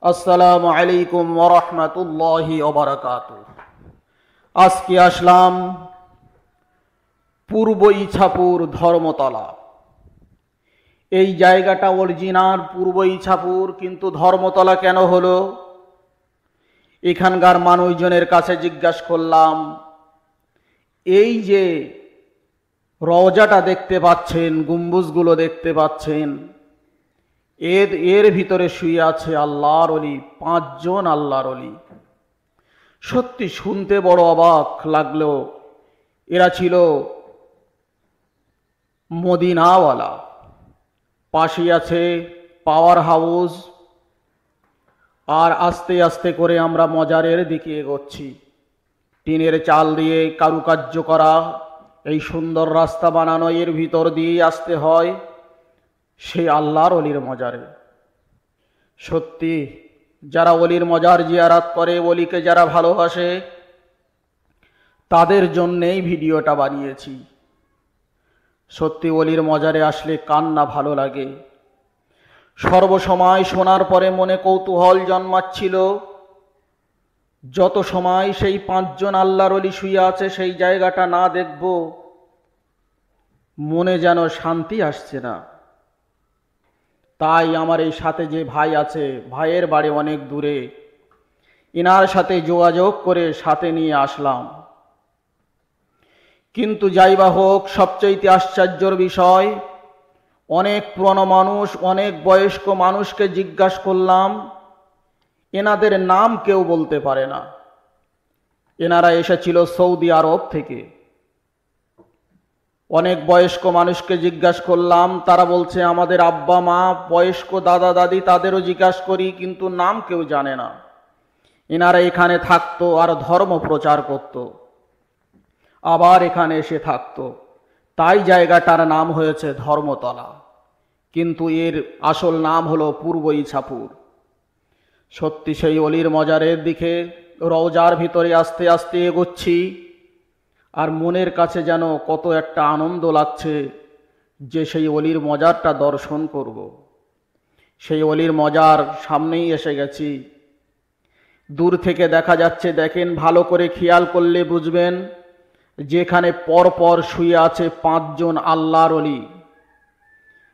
আসসালামু আলাইকুম ওয়া রাহমাতুল্লাহি ওয়া বারাকাতুহু। আজকে আসলাম পূর্ব ইছাপুর ধর্মতলা। এই জায়গাটা অরিজিনাল পূর্ব ইছাপুর, কিন্তু ধর্মতলা কেন হলো? এখানকার মানুষজনের কাছে জিজ্ঞাসা করলাম। এই যে রওজাটা দেখতে পাচ্ছেন, গম্বুজগুলো দেখতে পাচ্ছেন, এর ভিতরে শুয়ে আছে আল্লাহর ওলি, 5 জন আল্লাহর ওলি। সত্যি শুনতে বড় অবাক লাগলো। এরা ছিল মদিনাওয়ালা। পাশে আছে পাওয়ার হাউস। আর আস্তে আস্তে করে আমরা মজারের দিকে এগোচ্ছি। টিনের চাল দিয়ে কারুকার্য করা এই সুন্দর রাস্তা বানানো, এর ভিতর দিয়ে আসতে হয় সেই আল্লাহর ওলির মজারে। সত্যি যারা ওলির মজার জিয়ারাত করে, ওলিকে যারা ভালোবাসে, তাদের জন্যেই ভিডিওটা বানিয়েছি। সত্যি ওলির মজারে আসলে কান্না ভালো লাগে। সর্বসময় শোনার পরে মনে কৌতূহল জন্মাচ্ছিল, যত সময় সেই 5 জন আল্লাহর ওলি শুয়ে আছে সেই জায়গাটা না দেখব মনে যেন শান্তি আসছে না। তাই আমার এই সাথে যে ভাই আছে, ভাইয়ের বাড়ি অনেক দূরে, এনার সাথে যোগাযোগ করে সাথে নিয়ে আসলাম। কিন্তু যাই বা হোক, সবচেয়ে আশ্চর্যের বিষয়, অনেক পুরনো মানুষ, অনেক বয়স্ক মানুষকে জিজ্ঞাসা করলাম, এনাদের নাম কেউ বলতে পারে না। এনারা এসেছিল সৌদি আরব থেকে। অনেক বয়স্ক মানুষকে জিজ্ঞাসা করলাম, তারা বলছে আমাদের আব্বা মা, বয়স্ক দাদা দাদি, তাদেরও জিজ্ঞাসা করি, কিন্তু নাম কেউ জানে না। এনারা এখানে থাকতো আর ধর্ম প্রচার করত, আবার এখানে এসে থাকতো। তাই জায়গাটার নাম হয়েছে ধর্মতলা, কিন্তু এর আসল নাম হলো পূর্ব ইছাপুর। সত্যি সেই অলির মজারের দিকে রওজার ভিতরে আস্তে আস্তে এগোচ্ছি, আর মনের কাছে যেন কত একটা আনন্দ লাগছে যে সেই অলির মজারটা দর্শন করব। সেই অলির মজার সামনেই এসে গেছি। দূর থেকে দেখা যাচ্ছে, দেখেন ভালো করে খেয়াল করলে বুঝবেন, যেখানে পর পর শুয়ে আছে 5 জন আল্লাহর ওলি,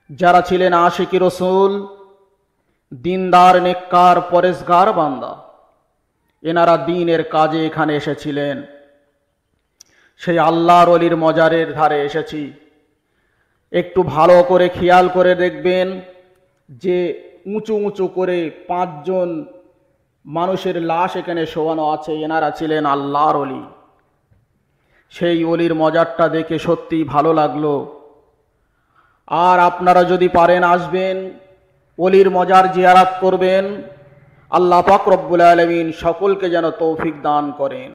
যারা ছিলেন আশিকি রসুল, দিনদার, নেককার, পরেশগার বান্দা। এনারা দিনের কাজে এখানে এসেছিলেন। সেই আল্লাহর ওলির মজারের ধারে এসেছি। একটু ভালো করে খেয়াল করে দেখবেন যে উঁচু উঁচু করে 5 জন মানুষের লাশ এখানে শোয়ানো আছে। এনারা ছিলেন আল্লাহর ওলি। সেই ওলির মজারটা দেখে সত্যি ভালো লাগলো। আর আপনারা যদি পারেন আসবেন, ওলির মজার জিয়ারাত করবেন। আল্লাহ পাক রব্বুল আলামিন সকলকে যেন তৌফিক দান করেন।